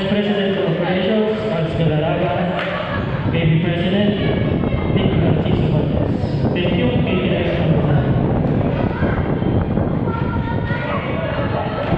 Vice President of Operations, Alex Galaraga, Baby President, Nick Narciso Valdez. Thank you, KTX number 9.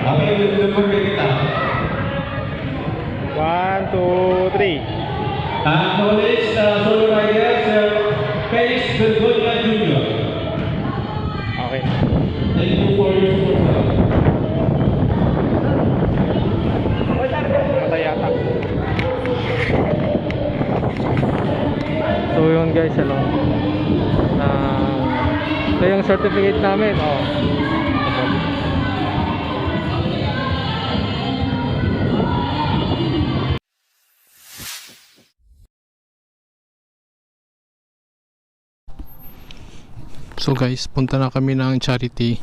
Okay, we'll forget it out. 1, 2, 3. Acknowledge the solo riders, Felix Bergonia Jr. Okay. Thank you for your support. Matay yata. So yun guys, hello. Ito yung certificate namin. Oh. So guys, punta na kami ng charity.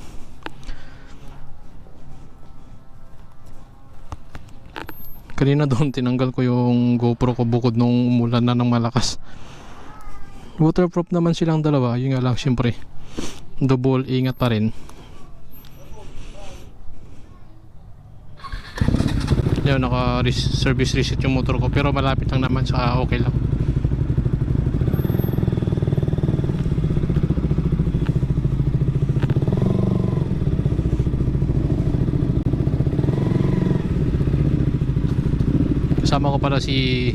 Kanina doon tinanggal ko yung GoPro ko bukod nung umulan na ng malakas. Waterproof naman silang dalawa, yun nga lang syempre double ingat pa rin. Yan, naka service reset yung motor ko, pero malapit lang naman, sa okay lang. Kasama ko pala si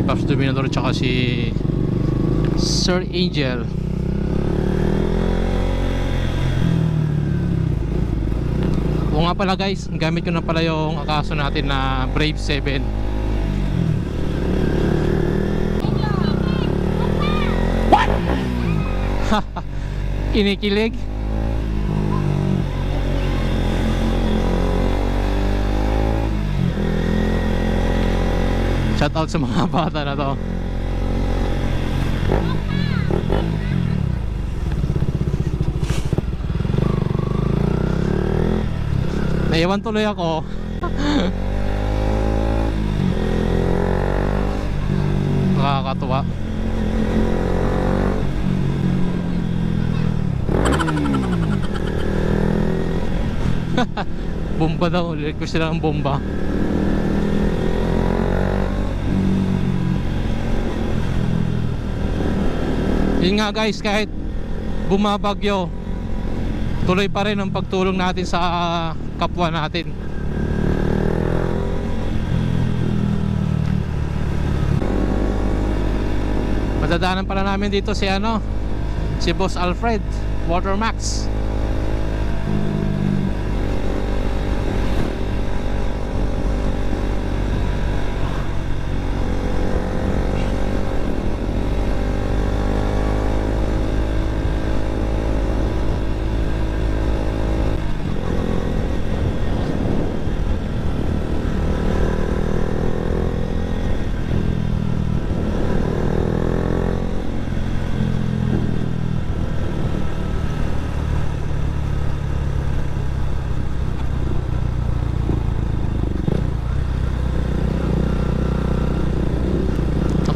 Pops Dominador at saka si Sir Angel. O nga pala guys, gamit ko na pala yung Akaso natin na Brave 7. What? Kinikilig. Shout out sa mga bata na to. Naiwan tuloy ako. Nakakatuwa. Bomba daw, request sila ng bomba. Yun nga guys, kahit bumabagyo, tuloy pa rin ang pagtulong natin sa kapwa natin. Madadaanan pala namin dito si si Boss Alfred Watermax.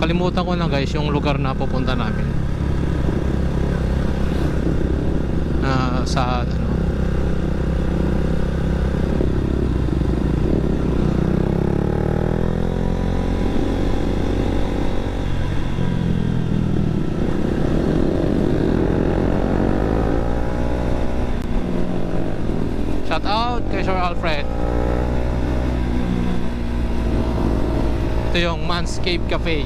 Nakalimutan ko na guys yung lugar na pupunta namin. Sa shout out kay Sir Alfred. Ito yung Manscape Cafe.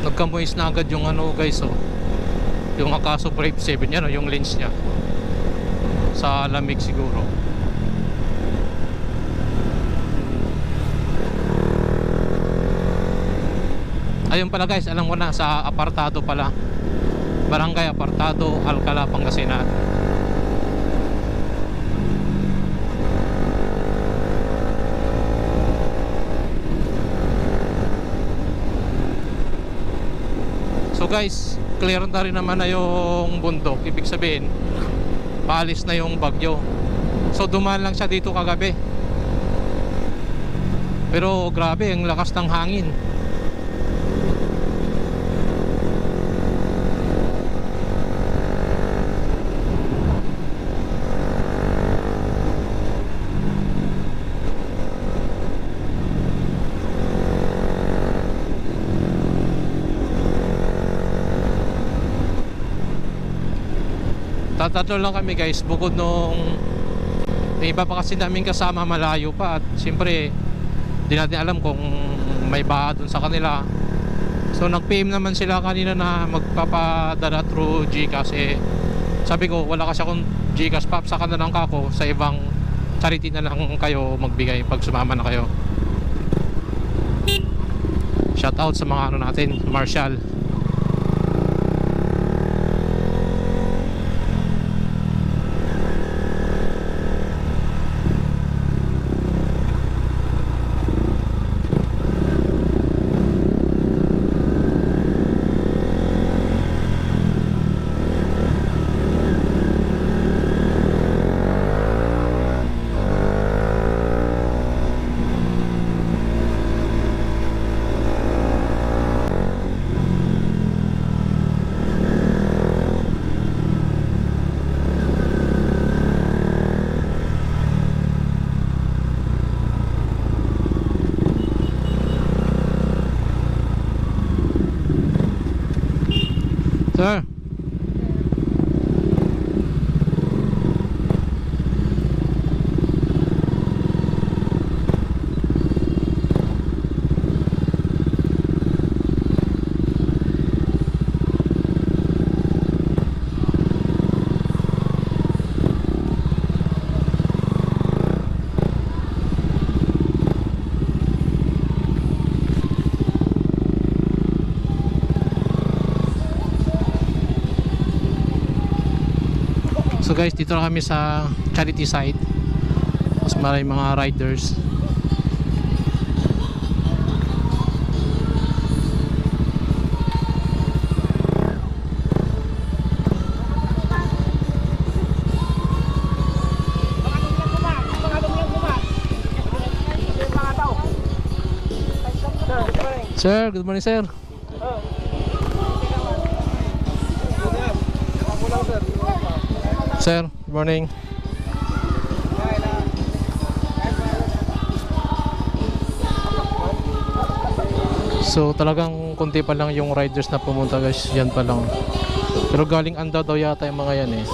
Nagkamoist na agad yung guys, yung Akaso Brave 7 yan, yung lens nya sa lamig siguro. Ayun pala guys, alam mo na, sa Apartado pala. Barangay Apartado, Alcala, Pangasinan. So guys, clear na rin naman na yung bundok. Ibig sabihin, paalis na yung bagyo. So dumaan lang siya dito kagabi. Pero grabe, ang lakas ng hangin. Tatatlo lang kami guys, bukod nung may iba pa kasi namin kasama malayo pa. At siyempre di natin alam kung may baha dun sa kanila. So nag-PM naman sila kanina na magpapadala through GCash. Sabi ko wala kasi akong GCash, pap, saka na lang ako sa ibang charity na lang kayo magbigay pag sumama na kayo. Shout out sa mga ano natin, Marshall. Sir. So guys, dito na kami sa charity site. Mas maraming mga riders. Sir, good morning sir. Sir, good morning. So talagang konti pa lang yung riders na pumunta guys. Yan pa lang. Pero galing Andaw daw yata yung mga yan eh.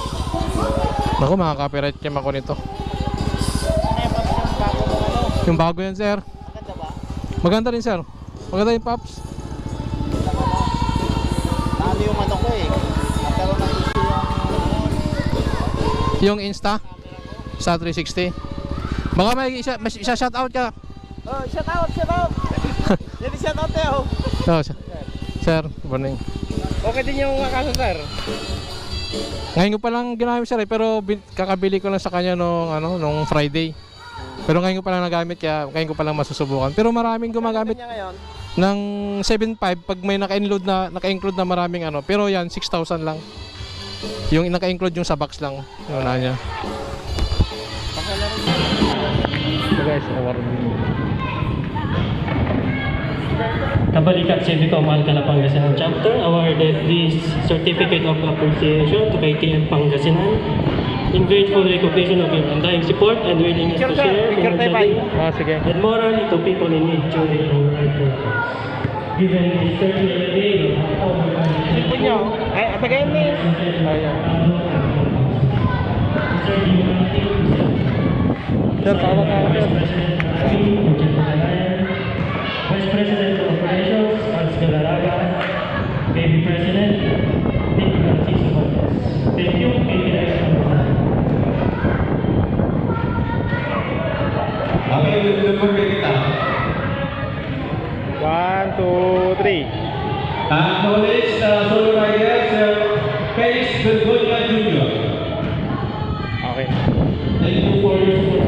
Naku, makaka-copyright cam ako nito. Yung bago yan sir. Maganda ba? Maganda rin sir. Maganda yung Pops. Lalo yung ano ko eh. Nagkaroon ng issue Yung Insta sa 360. Baka may isa shout out ka. Oh, shout out, shout out. Jadi shout out tayo. Oh, sir, good morning. Okay din yung kaso sir. Ngayon ko pa lang ginamit sir eh, pero kakabili ko lang sa kanya nung Friday. Pero ngayon ko pa lang nagamit, kaya ngayon ko pa lang masusubukan. Pero maraming gumagamit Niya ngayon. ng 7.5 pag may naka-include na maraming ano. Pero yan 6,000 lang. Yung naka-include yung sa box lang. Yung na niya. So guys, award. Kabalikat Civic Alcala Pangasinan Chapter awarded this certificate of appreciation to KTM Pangasinan in grateful recognition of your undying support and willingness to share financially Sige. and morally to people in need during our purpose. Given this 30th day of Sipin nyo. Ay, tagayin ni. Sir, tawag ka ako sir. Vice President of Operations, Hans Galaraga, KB President, Nick Francisco. Thank you, KBS. Okay, we'll look for kita. 1, 2, 3. Acknowledge solo riders, Felix Bergonia Jr. Okay. Thank you for your support.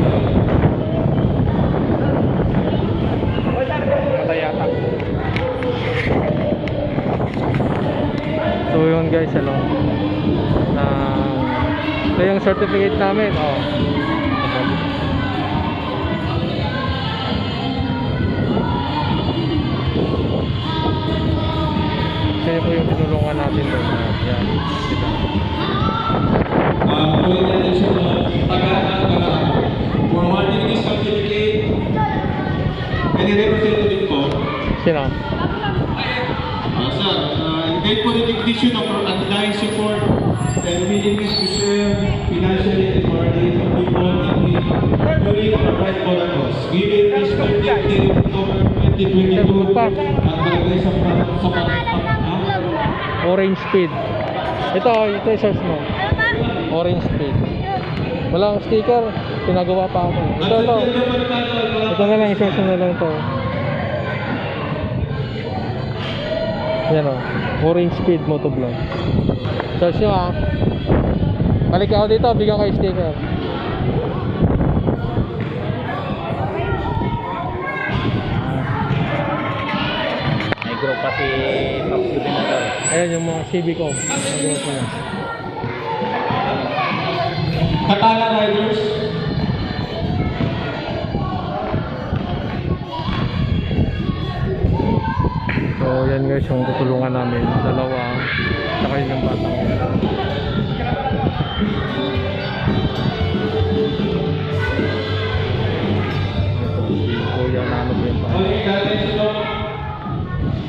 Patay yata. So yun guys, ano, ito yung certificate namin. Oh. Kasi po yung tinulungan natin doon. Yan. Calling the attention of for awarding this certificate, any representative po. Sino? Sir, engage for the recognition of undying support and willingness to share financially and morally for people in need during our right cause. Given this birthday date of October 2022 at barangay sa Orange Speed. Ito yung search mo. Orange Speed. Walang sticker, pinagawa pa ako. Ito na lang, search na lang to. Yan o, Orange Speed Motovlog. Search nyo ha. Balik ako dito, bigyan ko yung sticker. May group pa si Pops Gubernador. Ayan yung mga CB ko. Magawa ko yan. Katana Riders. So yan guys yung tutulungan namin. Dalawa, saka yun yung batang. Ito, si Kuya na ano po yung pa. Calling the attention of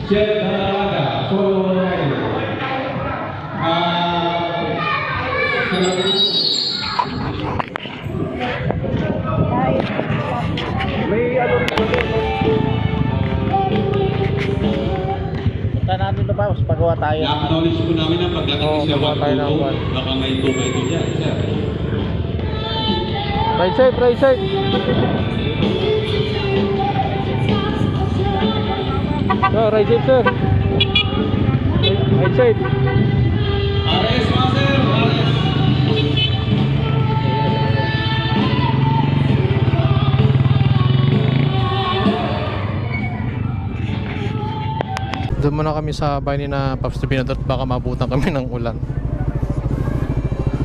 Chef Dalawaga, solo rider. May ano rin po. Punta natin ito pa, pagawa tayo. Na-acknowledge po namin na pagdating Oo, siya magawa tayo ng magtuto, one. baka may tubay ko dyan, sir. Right side, right side. So, right side sir. Right side. RS, master, RS. Doon muna kami sa bahay ni na Pops Gubernador at baka mabutan kami ng ulan.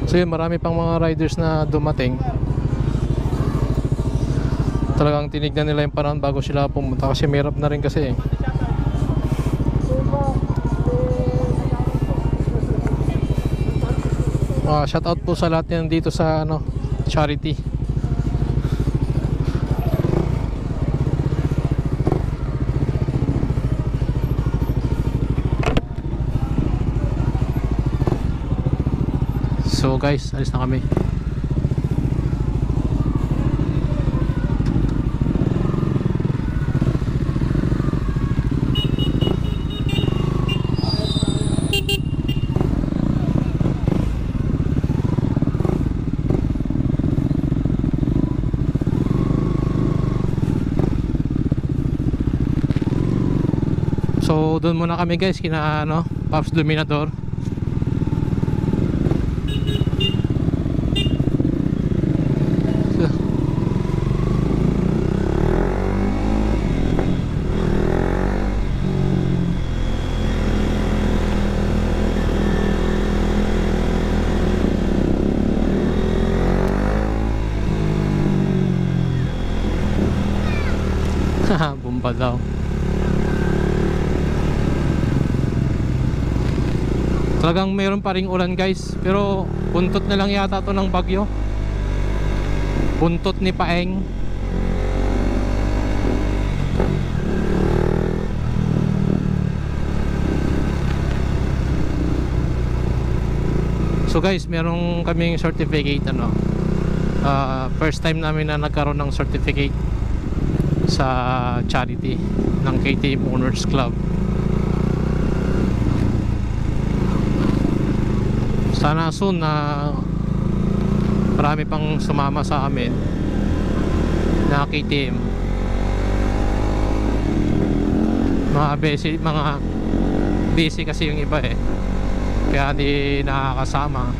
So yun, marami pang mga riders na dumating. Talagang tinignan nila yung panahon bago sila pumunta kasi mahirap na rin kasi eh. Shout out po sa lahat yan dito sa ano, charity. So guys, alis na kami. So doon muna kami guys kina ano, Pops Gubernador. Bumba daw. Talagang mayroon pa ring ulan guys, pero buntot na lang yata to ng bagyo. Buntot ni Paeng. So guys, meron kaming certificate ano. First time namin na nagkaroon ng certificate sa charity ng KTM Owners Club. Sana soon na marami pang sumama sa amin na KTM, mga busy kasi yung iba eh, kaya di nakakasama.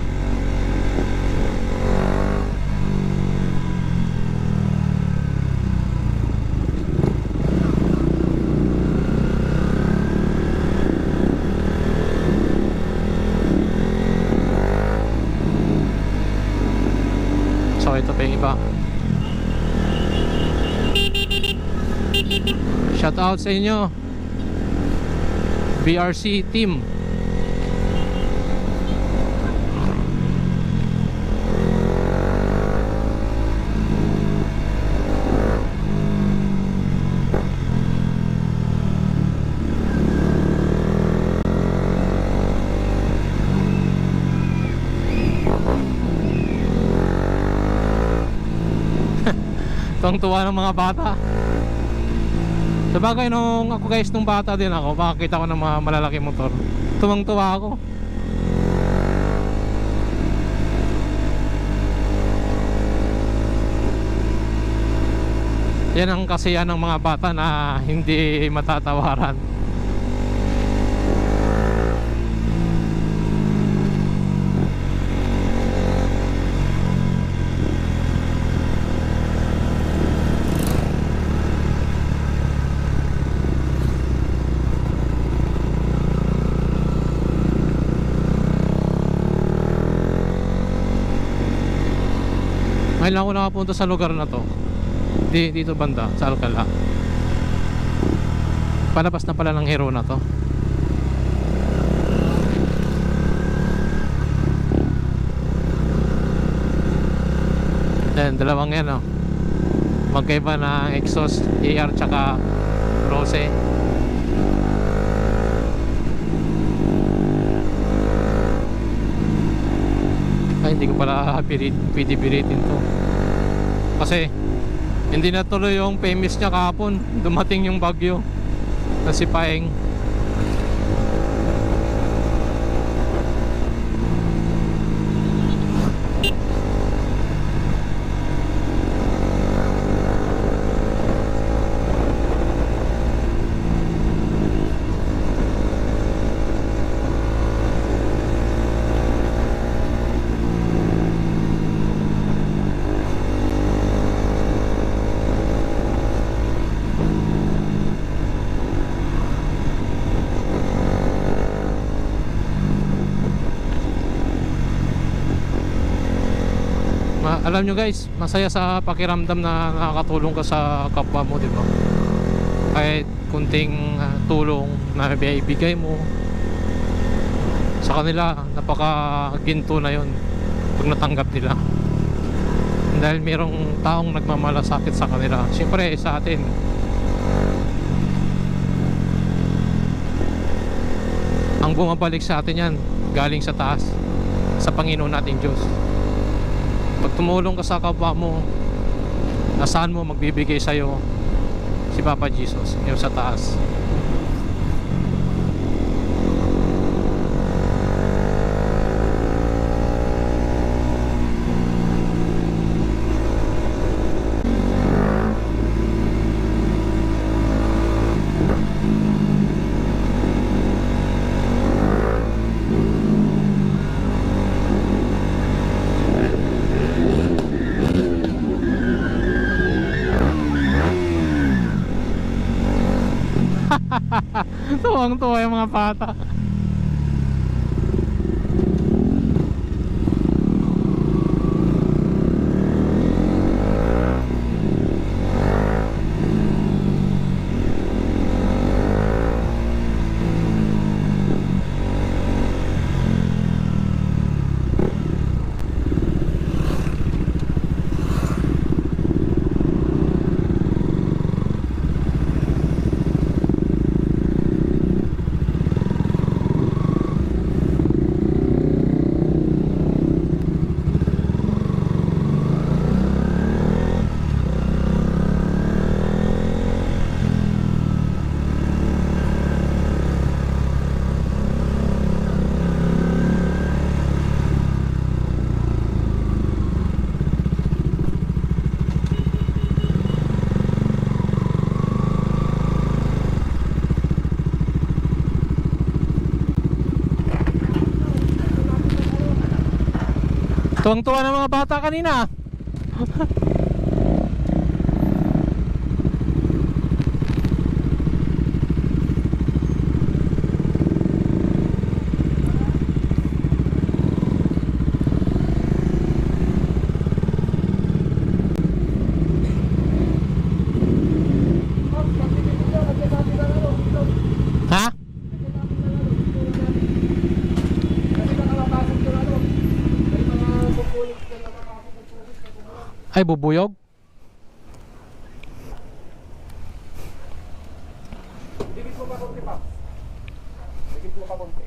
So ito pa yung iba. Shout out sa inyo, BRC team. Tuwang-tuwa ng mga bata. Sabagay nung ako guys, nung bata din ako, makakita ko ng mga malalaking motor, tuwang-tuwa ako. Yan ang kasiyahan ng mga bata na hindi matatawaran. Ngayon lang ako nakapunta sa lugar na to, dito banda sa Alcala. Palabas na pala ng Hero na to. Then dalawang yan oh, magkaiba ng exhaust, AR tsaka Rose. Ay, hindi ko pala pwede pilitin to kasi hindi natuloy yung famous niya kahapon. Dumating yung bagyo na si Paeng. Alam nyo guys, masaya sa pakiramdam na nakakatulong ka sa kapwa mo, di ba? Kahit kunting tulong na ibigay mo sa kanila, napaka-ginto na yon pag natanggap nila. Dahil mayroong taong nagmamalasakit sa kanila. Siyempre sa atin, ang bumabalik sa atin yan galing sa taas, sa Panginoon nating Diyos. Pag tumulong ka sa kapwa mo, nasaan mo magbibigay sa'yo si Papa Jesus, yung sa taas. Tuwang-tuwa yung mga bata. Tuwang-tuwa ng mga bata kanina. Ha? Ay, bubuyog? Dikit mo pa konti pa. Dikit mo pa konti.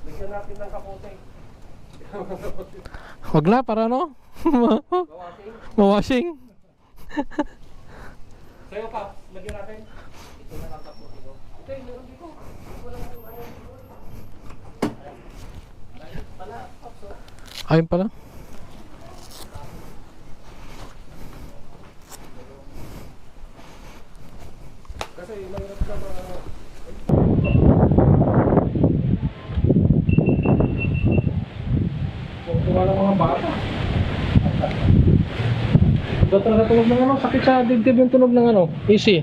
Bigyan natin ng kapote. Wag na, para no? Bawasing. Mawashing. Sa'yo pa, lagyan natin. Ito na lang kapote ko. Ito yung meron dito. Walang ano. Ayun pala, Pops, oh. Ayun pala. Kasi mahirap ka mga... Kuha ng mga bata. Ito talaga tunog ng ano, sakit sa dibdib yung tunog ng ano, easy.